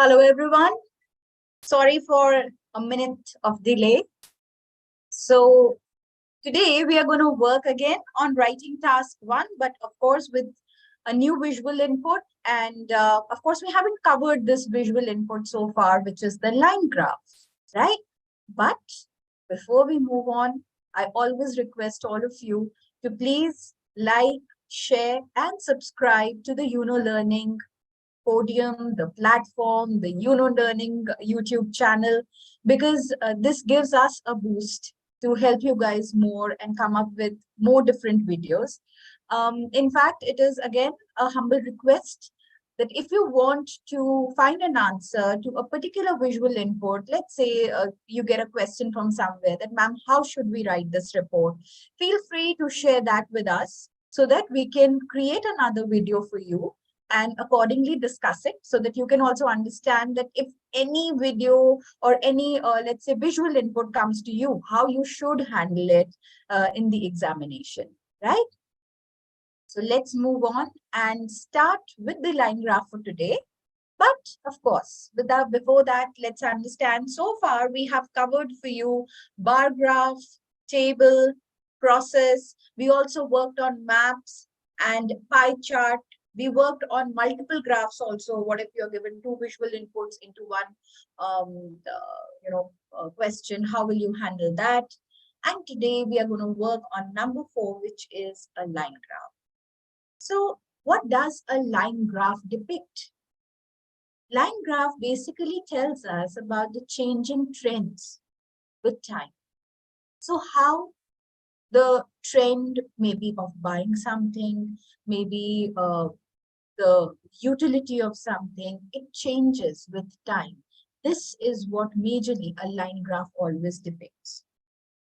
Hello, everyone. Sorry for a minute of delay. So today we are going to work again on writing task 1, but of course with a new visual input. And of course, we haven't covered this visual input so far, which is the line graph, right? But before we move on, I always request all of you to please like, share, and subscribe to the Learning podium, the platform, the Learning YouTube channel, because this gives us a boost to help you guys more and come up with more different videos. In fact, it is again a humble request that if you want to find an answer to a particular visual input, let's say you get a question from somewhere that, ma'am, how should we write this report? Feel free to share that with us so that we can create another video for you and accordingly discuss it so that you can also understand that if any video or any, let's say, visual input comes to you, how you should handle it in the examination, right? So let's move on and start with the line graph for today. But of course, before that, let's understand. So far, we have covered for you bar graph, table, process. We also worked on maps and pie chart. We worked on multiple graphs also. What if you're given two visual inputs into one question? How will you handle that? And today we are going to work on number 4, which is a line graph. So what does a line graph depict? Line graph basically tells us about the changing trends with time. So how the trend maybe of buying something, maybe the utility of something, it changes with time. This is what majorly a line graph always depicts.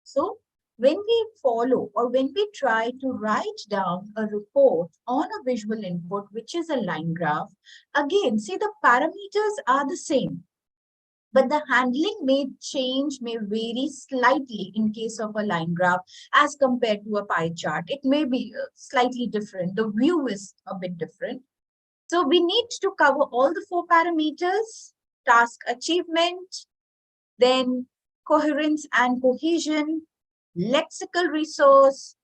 So when we follow or when we try to write down a report on a visual input, which is a line graph, again, see the parameters are the same, but the handling may change, may vary slightly in case of a line graph as compared to a pie chart. It may be slightly different. The view is a bit different. So we need to cover all the 4 parameters: task achievement, then coherence and cohesion, lexical resource,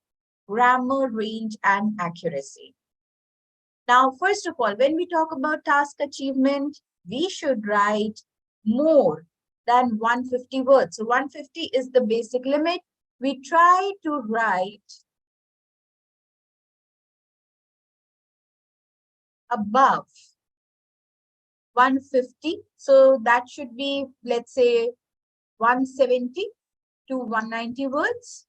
grammar, range, and accuracy. Now, first of all, when we talk about task achievement, we should write more than 150 words. So 150 is the basic limit. We try to write above 150. So that should be, let's say, 170 to 190 words.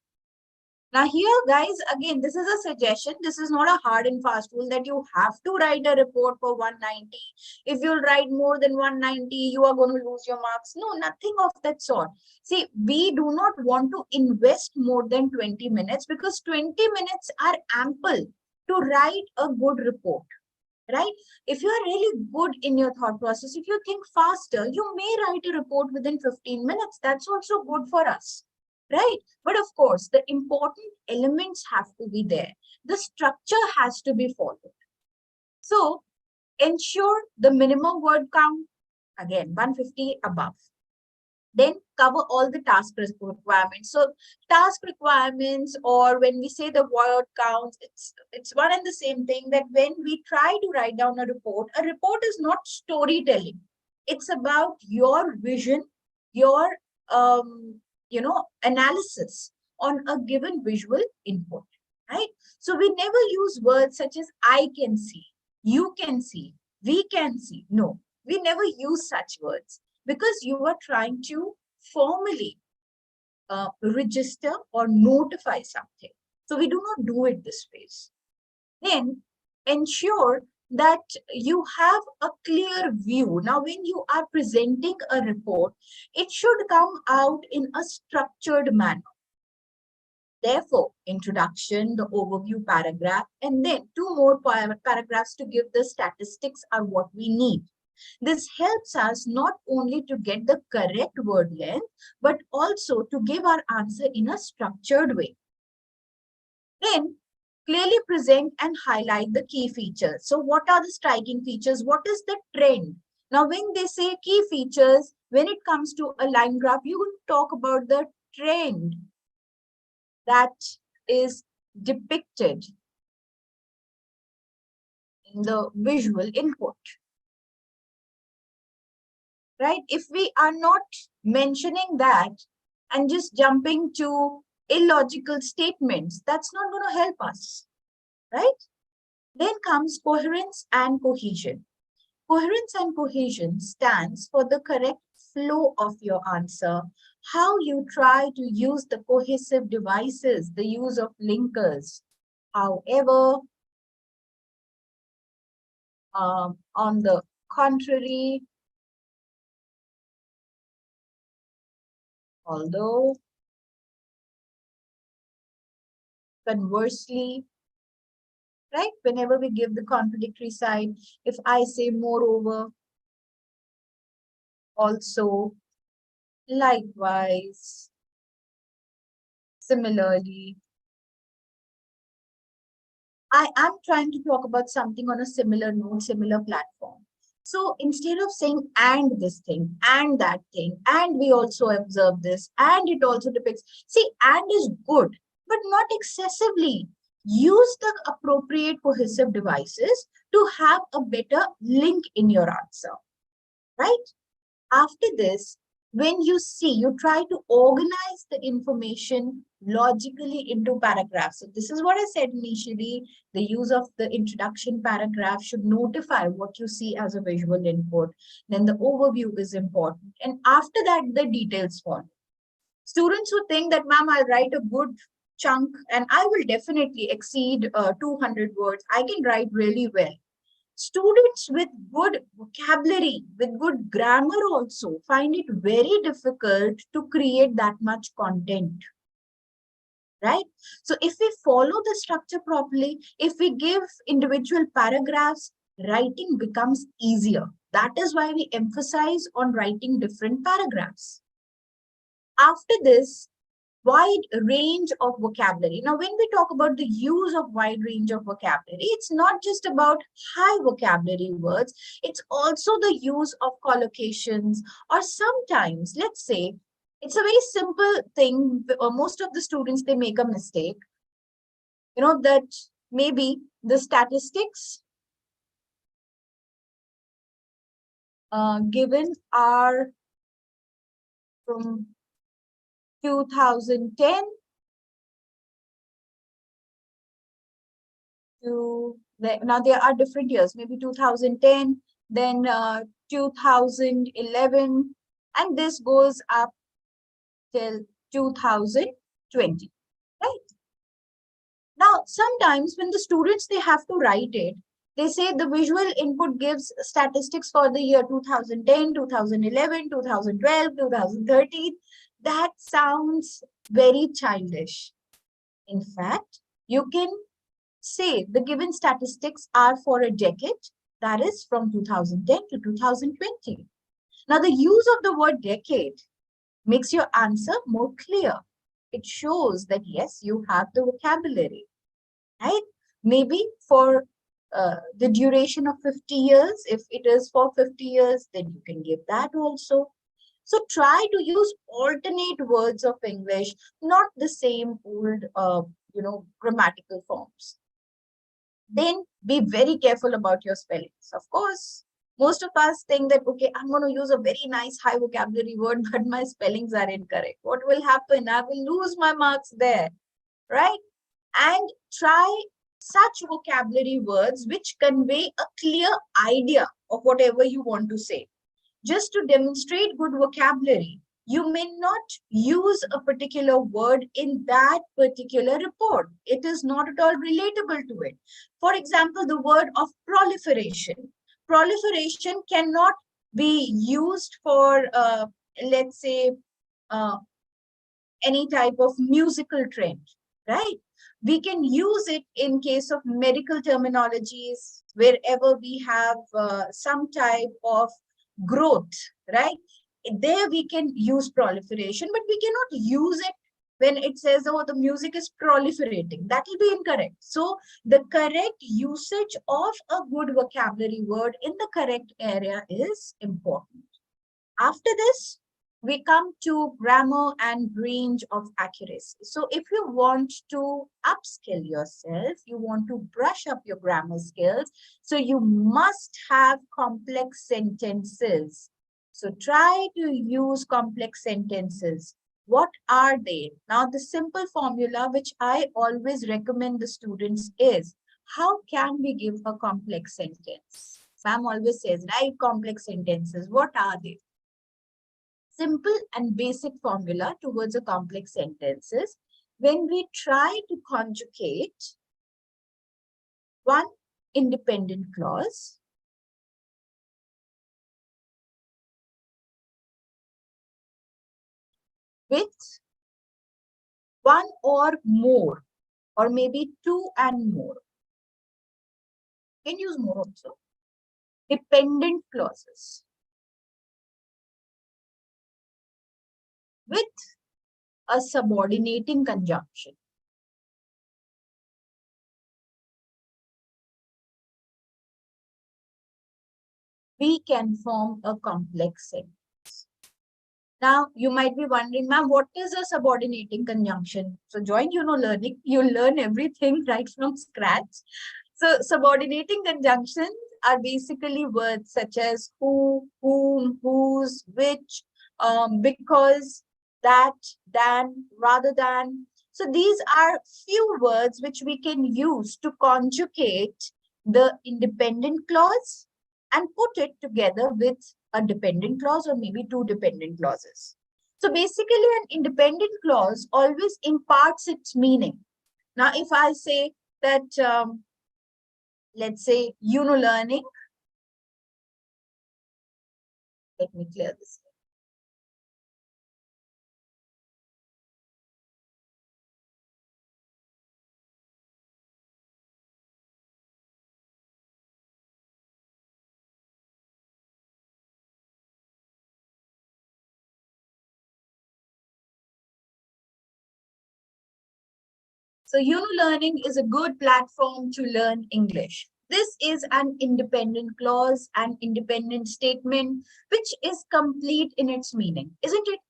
Now here, guys, again, this is a suggestion. This is not a hard and fast rule that you have to write a report for 190. If you write more than 190, you are going to lose your marks. No, nothing of that sort. See, we do not want to invest more than 20 minutes because 20 minutes are ample to write a good report. Right? If you are really good in your thought process, if you think faster, you may write a report within 15 minutes. That's also good for us, right? But of course, the important elements have to be there. The structure has to be followed. So ensure the minimum word count, again, 150 above. Then cover all the task requirements. So task requirements, or when we say the word counts, it's one and the same thing that when we try to write down a report is not storytelling. It's about your vision, your analysis on a given visual input, right? So we never use words such as I can see, you can see, we can see. No, we never use such words, because you are trying to formally register or notify something. So we do not do it this way. Then ensure that you have a clear view. Now, when you are presenting a report, it should come out in a structured manner. Therefore, introduction, the overview paragraph, and then 2 more paragraphs to give the statistics are what we need. This helps us not only to get the correct word length, but also to give our answer in a structured way. Then clearly present and highlight the key features. So what are the striking features? What is the trend? Now, when they say key features, when it comes to a line graph, you will talk about the trend that is depicted in the visual input, right? If we are not mentioning that and just jumping to illogical statements, that's not going to help us, right? Then comes coherence and cohesion. Coherence and cohesion stands for the correct flow of your answer, how you try to use the cohesive devices, the use of linkers. However, on the contrary, although, conversely, right? Whenever we give the contradictory side, if I say moreover, also, likewise, similarly, I am trying to talk about something on a similar note, similar platform. So instead of saying and this thing, and that thing, and we also observe this, and it also depicts, see, and is good, but not excessively. Use the appropriate cohesive devices to have a better link in your answer, right? After this, when you see, you try to organize the information logically into paragraphs. So this is what I said initially. The use of the introduction paragraph should notify what you see as a visual input. Then the overview is important. And after that, the details follow. Students who think that, ma'am, I'll write a good chunk and I will definitely exceed 200 words. I can write really well. Students with good vocabulary, with good grammar also find it very difficult to create that much content, right? So if we follow the structure properly, if we give individual paragraphs, writing becomes easier. That is why we emphasize on writing different paragraphs. After this, wide range of vocabulary. Now, when we talk about the use of wide range of vocabulary, it's not just about high vocabulary words, it's also the use of collocations, or sometimes, let's say, it's a very simple thing. Most of the students, they make a mistake, that maybe the statistics given are from 2010 now there are different years, maybe 2010, then 2011, and this goes up till 2020, right? Now, sometimes when the students, they have to write it, they say the visual input gives statistics for the year 2010, 2011, 2012, 2013. That sounds very childish. In fact, you can say the given statistics are for a decade, that is from 2010 to 2020. Now, the use of the word decade makes your answer more clear. It shows that, yes, you have the vocabulary, right? Maybe for the duration of 50 years, if it is for 50 years, then you can give that also. So try to use alternate words of English, not the same old, grammatical forms. Then be very careful about your spellings. Of course, most of us think that, okay, I'm going to use a very nice high vocabulary word, but my spellings are incorrect. What will happen? I will lose my marks there, right? And try such vocabulary words which convey a clear idea of whatever you want to say. Just to demonstrate good vocabulary, you may not use a particular word in that particular report. It is not at all relatable to it. For example, the word of proliferation. Proliferation cannot be used for, let's say, any type of musical trend, right? We can use it in case of medical terminologies, wherever we have some type of growth, right? There we can use proliferation, but we cannot use it when it says, oh, the music is proliferating, that will be incorrect. So the correct usage of a good vocabulary word in the correct area is important. After this, we come to grammar and range of accuracy. So if you want to upskill yourself, you want to brush up your grammar skills, so you must have complex sentences. So try to use complex sentences. What are they? Now, the simple formula which I always recommend the students is, how can we give a complex sentence? Ma'am always says, write complex sentences. What are they? Simple and basic formula towards a complex sentences, when we try to conjugate one independent clause with one or more, or maybe two and more. Can use more also. Dependent clauses with a subordinating conjunction. We can form a complex sentence. Now, you might be wondering, ma'am, what is a subordinating conjunction? So join learning. You'll learn everything right from scratch. So subordinating conjunctions are basically words such as who, whom, whose, which, because, that, than, rather than. So these are few words which we can use to conjugate the independent clause and put it together with a dependent clause or maybe two dependent clauses. So basically an independent clause always imparts its meaning. Now, if I say that, let's say, learning, let me clear this. So, learning is a good platform to learn English. This is an independent clause, an independent statement, which is complete in its meaning, isn't it?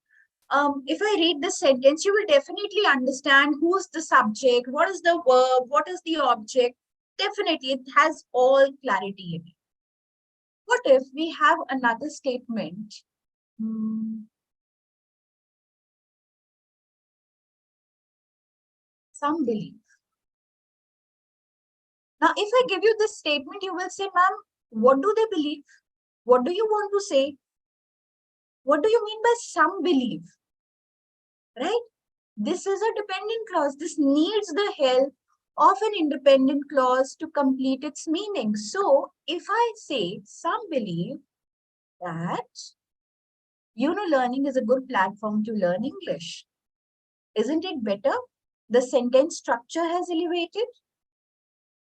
If I read this sentence, you will definitely understand who's the subject, what is the verb, what is the object. Definitely, it has all clarity in it. What if we have another statement? Some believe. Now, if I give you this statement, you will say, ma'am, what do they believe? What do you want to say? What do you mean by some believe? Right? This is a dependent clause. This needs the help of an independent clause to complete its meaning. So, if I say some believe that, learning is a good platform to learn English. Isn't it better? The sentence structure has elevated.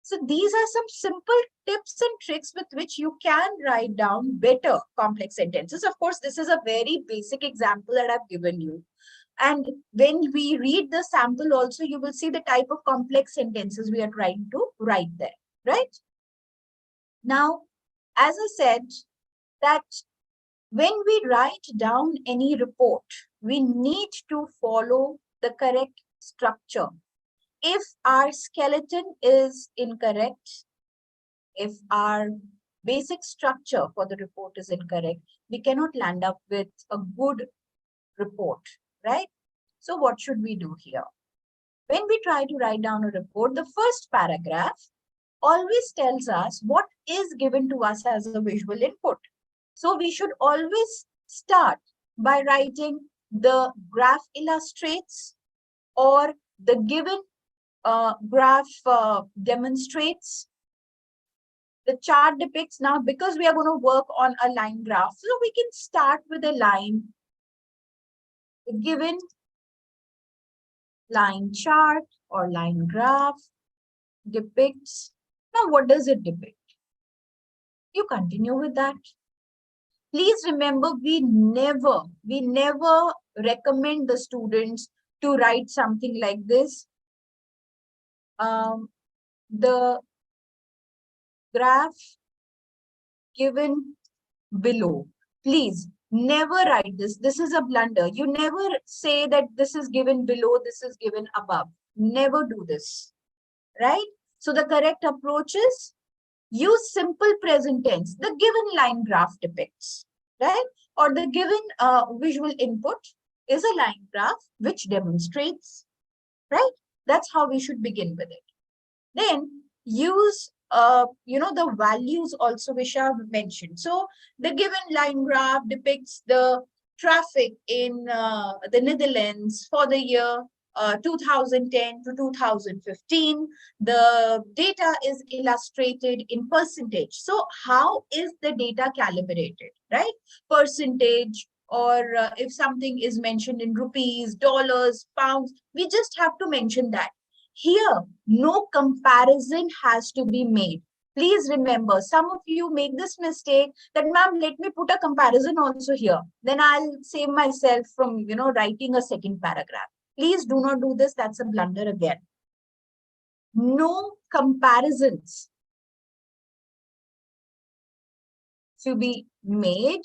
So these are some simple tips and tricks with which you can write down better complex sentences. Of course, this is a very basic example that I've given you. And when we read the sample also, you will see the type of complex sentences we are trying to write there, right? Now, as I said, that when we write down any report, we need to follow the correct structure. If our skeleton is incorrect, if our basic structure for the report is incorrect, we cannot land up with a good report, right? So what should we do here? When we try to write down a report, the first paragraph always tells us what is given to us as a visual input. So we should always start by writing the graph illustrates or the given graph demonstrates. The chart depicts. Now, because we are going to work on a line graph, so we can start with a line. The given line chart or line graph depicts. Now, what does it depict? You continue with that. Please remember, we never recommend the students to write something like this. The graph given below. Please never write this. This is a blunder. You never say that this is given below, this is given above. Never do this, right? So the correct approach is use simple present tense. The given line graph depicts, right? Or the given visual input is a line graph which demonstrates, right? That's how we should begin with it. Then use the values also which are mentioned. So the given line graph depicts the traffic in the Netherlands for the year 2010 to 2015. The data is illustrated in percentage. So how is the data calibrated, right? Percentage, or if something is mentioned in rupees, dollars, pounds, we just have to mention that. Here, no comparison has to be made. Please remember, some of you make this mistake that, ma'am, let me put a comparison also here. Then I'll save myself from, writing a second paragraph. Please do not do this. That's a blunder again. No comparisons to be made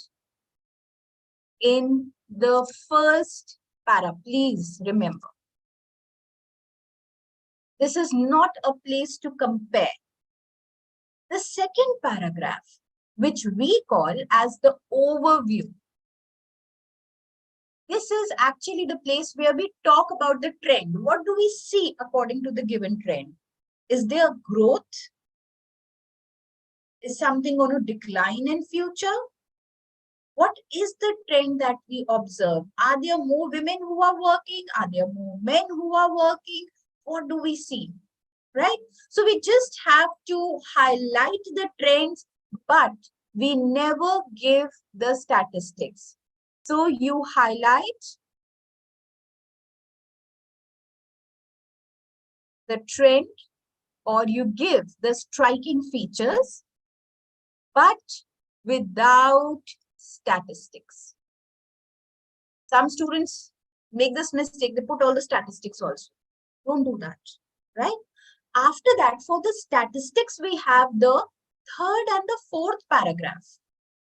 in the first para. Please remember. This is not a place to compare. The second paragraph, which we call as the overview. This is actually the place where we talk about the trend. What do we see according to the given trend? Is there growth? Is something going to decline in future? What is the trend that we observe? Are there more women who are working? Are there more men who are working? What do we see? Right? So we just have to highlight the trends, but we never give the statistics. So you highlight the trend, or you give the striking features, but without statistics. Some students make this mistake, they put all the statistics also. Don't do that, right? After that, for the statistics, we have the third and the fourth paragraph,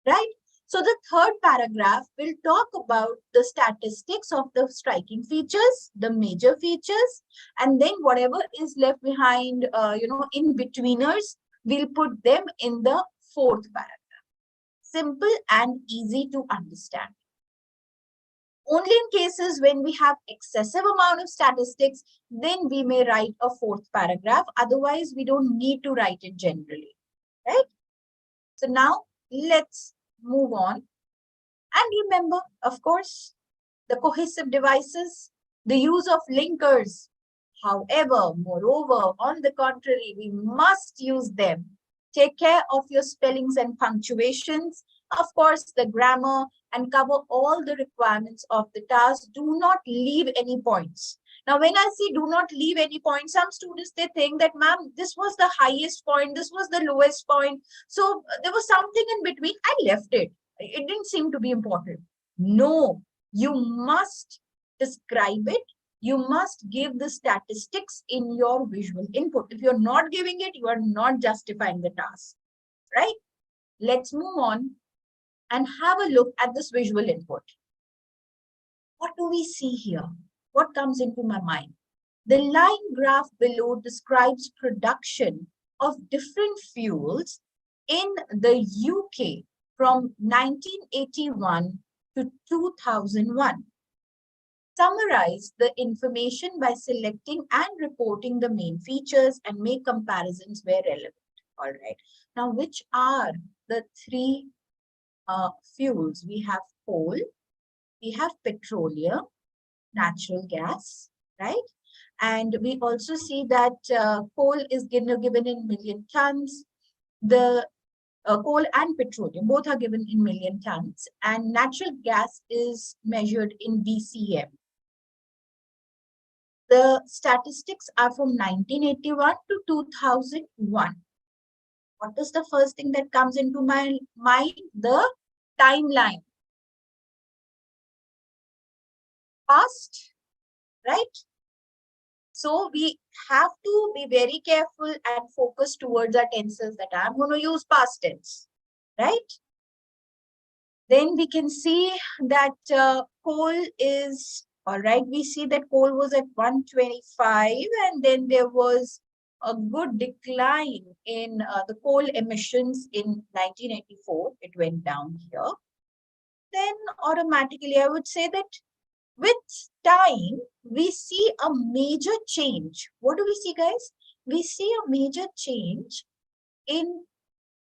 right? So the third paragraph will talk about the statistics of the striking features, the major features, and then whatever is left behind, in betweeners, we'll put them in the fourth paragraph. Simple and easy to understand. Only in cases when we have excessive amount of statistics, then we may write a fourth paragraph. Otherwise, we don't need to write it generally, right? So now let's move on. And remember, of course, the cohesive devices, the use of linkers. However, moreover, on the contrary, we must use them. Take care of your spellings and punctuations. Of course, the grammar, and cover all the requirements of the task. Do not leave any points. Now, when I say do not leave any points, some students, they think that, ma'am, this was the highest point, this was the lowest point. So there was something in between. I left it. It didn't seem to be important. No, you must describe it. You must give the statistics in your visual input. If you're not giving it, you are not justifying the task, right? Let's move on and have a look at this visual input. What do we see here? What comes into my mind? The line graph below describes production of different fuels in the UK from 1981 to 2001. Summarize the information by selecting and reporting the main features and make comparisons where relevant. All right. Now, which are the three fuels? We have coal, we have petroleum, natural gas, right? And we also see that coal is given in million tons. The coal and petroleum both are given in million tons, and natural gas is measured in BCM. The statistics are from 1981 to 2001. What is the first thing that comes into my mind? The timeline. Past, right? So we have to be very careful and focus towards our tenses that I'm going to use past tense, right? Then we can see that coal is, all right, we see that coal was at 125 and then there was a good decline in the coal emissions in 1984. It went down here. Then automatically I would say that with time, we see a major change. What do we see, guys? We see a major change in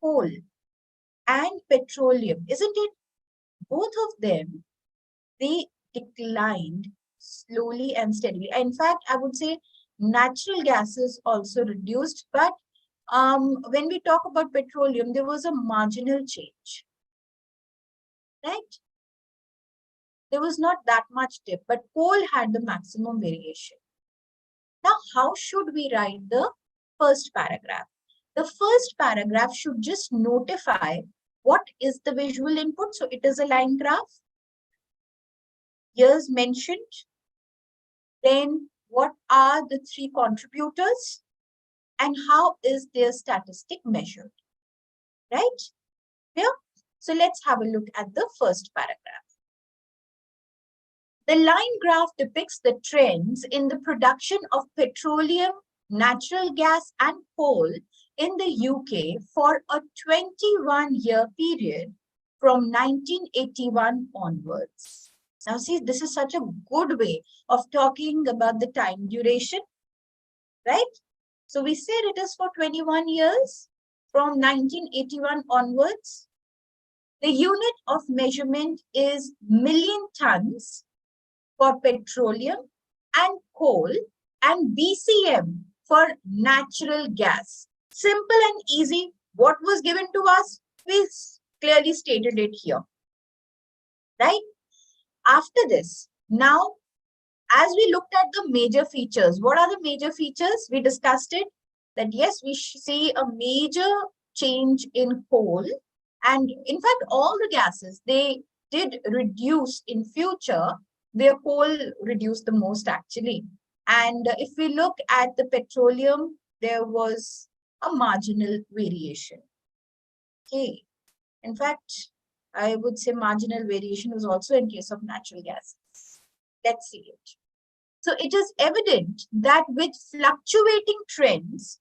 coal and petroleum, isn't it? Both of them, they declined slowly and steadily. In fact, I would say natural gases also reduced, but when we talk about petroleum, there was a marginal change, right? There was not that much dip, but coal had the maximum variation. Now, how should we write the first paragraph? The first paragraph should just notify what is the visual input. So it is a line graph. Years mentioned. Then what are the three contributors and how is their statistic measured? Right? Yeah. So let's have a look at the first paragraph. The line graph depicts the trends in the production of petroleum, natural gas, and coal in the UK for a 21-year period from 1981 onwards. Now, see, this is such a good way of talking about the time duration, right? So we said it is for 21 years from 1981 onwards. The unit of measurement is million tons for petroleum and coal and BCM for natural gas. Simple and easy. What was given to us? We clearly stated it here, right? After this, now, as we looked at the major features, what are the major features? We discussed it, that yes, we see a major change in coal. And in fact, all the gases, they did reduce in future. Their coal reduced the most actually. And if we look at the petroleum, there was a marginal variation. Okay. In fact, I would say marginal variation was also in case of natural gas. Let's see it. So it is evident that with fluctuating trends,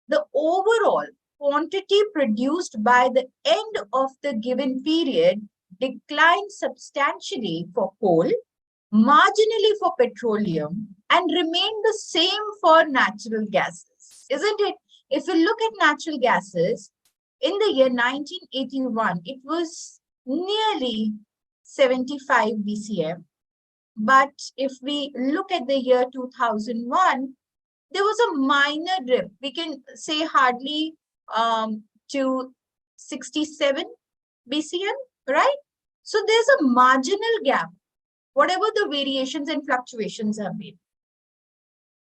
the overall quantity produced by the end of the given period declined substantially for coal, marginally for petroleum, and remained the same for natural gases. Isn't it? If you look at natural gases, in the year 1981, it was nearly 75 BCM. But if we look at the year 2001, there was a minor dip. We can say hardly to 67 BCM, right? So there's a marginal gap, whatever the variations and fluctuations have been.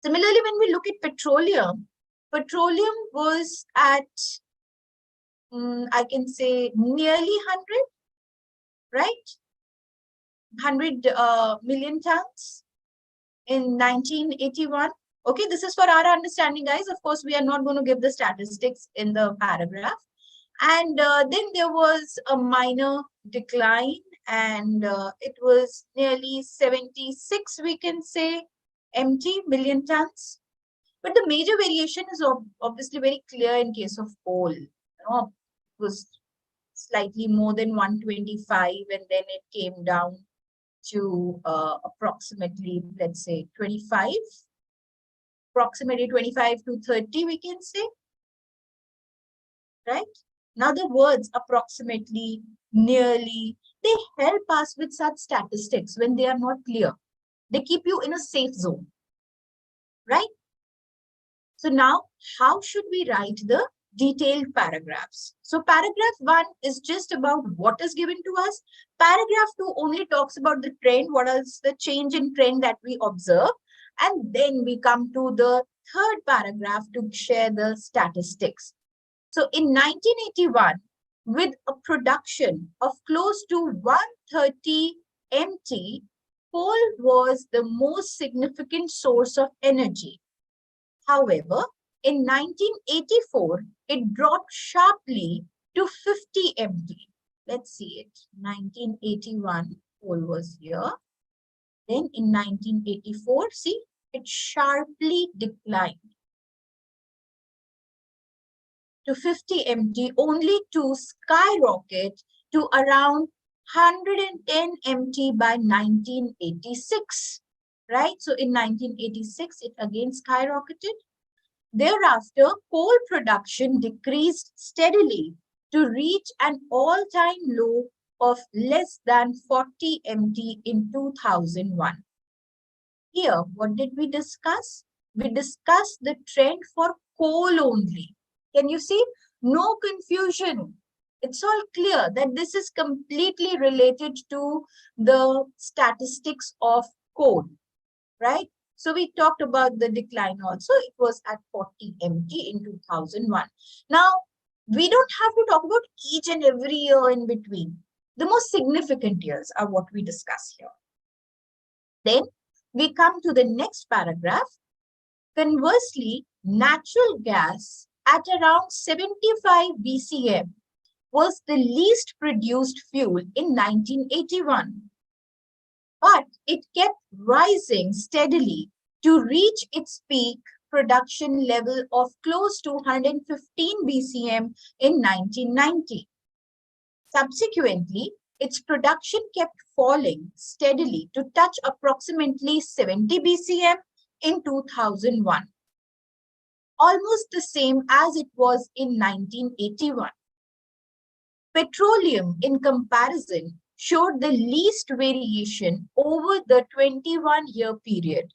Similarly, when we look at petroleum, petroleum was at, I can say, nearly 100, right? 100 million tons in 1981. Okay, this is for our understanding, guys. Of course, we are not going to give the statistics in the paragraph. And then there was a minor decline, and it was nearly 76, we can say, million tons. But the major variation is obviously very clear in case of coal. You know, it was slightly more than 125, and then it came down to approximately, let's say, 25, approximately 25 to 30, we can say, right? Now, the words approximately, nearly, they help us with such statistics when they are not clear. They keep you in a safe zone, right? So now, how should we write the detailed paragraphs? So paragraph 1 is just about what is given to us. Paragraph 2 only talks about the trend, what is the change in trend that we observe. And then we come to the third paragraph to share the statistics. So in 1981, with a production of close to 130 MT, coal was the most significant source of energy. However, in 1984, it dropped sharply to 50 MT. Let's see it. 1981, coal was here. Then in 1984, see, it sharply declined to 50 MT, only to skyrocket to around 110 MT by 1986, right? So in 1986, it again skyrocketed. Thereafter, coal production decreased steadily to reach an all-time low of less than 40 MT in 2001. Here, what did we discuss? We discussed the trend for coal only. Can you see? No confusion. It's all clear that this is completely related to the statistics of coal, right? So we talked about the decline also. It was at 40 MT in 2001. Now, we don't have to talk about each and every year in between. The most significant years are what we discuss here. Then we come to the next paragraph. Conversely, natural gas at around 75 BCM was the least produced fuel in 1981. But it kept rising steadily to reach its peak production level of close to 115 BCM in 1990. Subsequently, its production kept falling steadily to touch approximately 70 BCM in 2001, almost the same as it was in 1981. Petroleum, in comparison, showed the least variation over the 21-year period.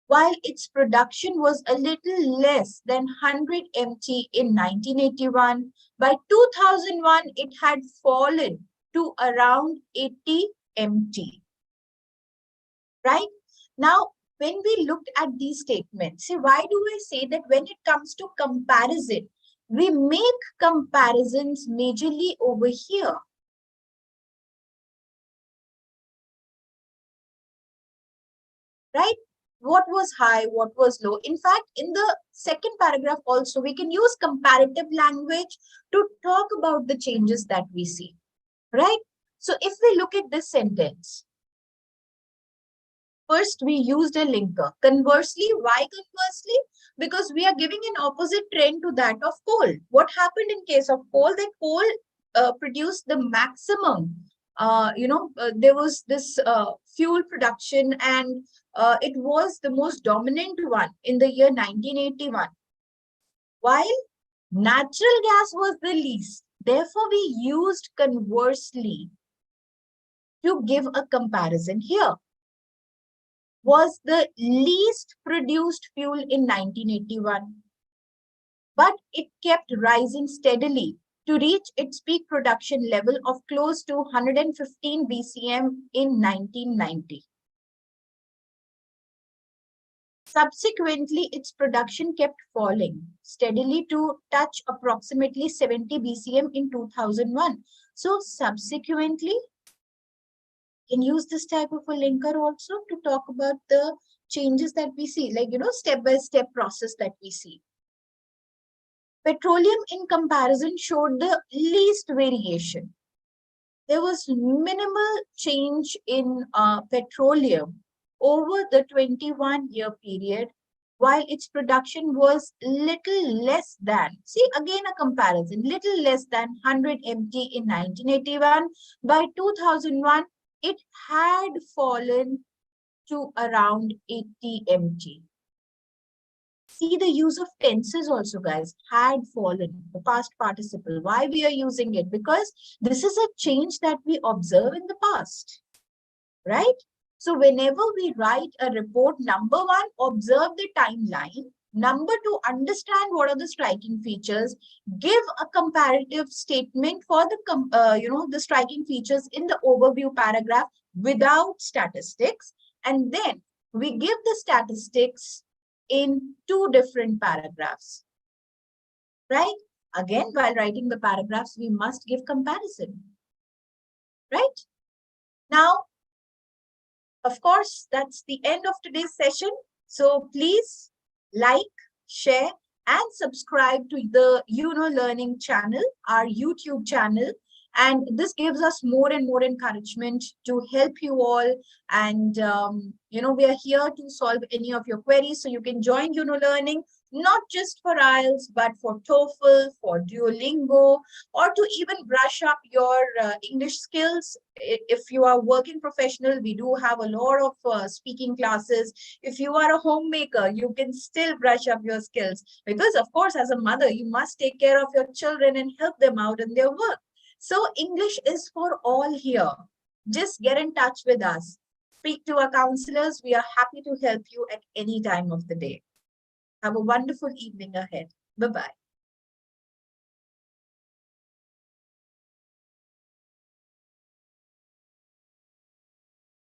While its production was a little less than 100 MT in 1981, by 2001 it had fallen to around 80 MT. Right? Now, when we looked at these statements, see, why do I say that when it comes to comparison, we make comparisons majorly over here? Right? What was high, what was low. In fact, in the second paragraph also, we can use comparative language to talk about the changes that we see, right? So if we look at this sentence, first we used a linker. Conversely, why conversely? Because we are giving an opposite trend to that of coal. What happened in case of coal? That coal produced the maximum. There was this fuel production, and it was the most dominant one in the year 1981. While natural gas was the least. Therefore, we used conversely to give a comparison here. Was the least produced fuel in 1981, but it kept rising steadily to reach its peak production level of close to 115 BCM in 1990. Subsequently, its production kept falling steadily to touch approximately 70 BCM in 2001. So subsequently, can use this type of a linker also to talk about the changes that we see, like, step-by-step process that we see. Petroleum in comparison showed the least variation. There was minimal change in petroleum over the 21-year period, while its production was little less than, see again a comparison, little less than 100 MT in 1981. By 2001, it had fallen to around 80 MT. See the use of tenses also, guys. Had fallen, the past participle. Why we are using it? Because this is a change that we observe in the past, right? So whenever we write a report, number one, observe the timeline. Number two, understand what are the striking features. Give a comparative statement for the striking features in the overview paragraph without statistics. And then we give the statistics in two different paragraphs, right? Again, while writing the paragraphs, we must give comparison, right? Now, Of course, that's the end of today's session. So please like, share, and subscribe to the Learning channel, our YouTube channel. And this gives us more and more encouragement to help you all. And, we are here to solve any of your queries. So you can join Learning, not just for IELTS, but for TOEFL, for Duolingo, or to even brush up your English skills. If you are a working professional, we do have a lot of speaking classes. If you are a homemaker, you can still brush up your skills, because of course, as a mother, you must take care of your children and help them out in their work. So English is for all here. Just get in touch with us. Speak to our counselors. We are happy to help you at any time of the day. Have a wonderful evening ahead. Bye-bye.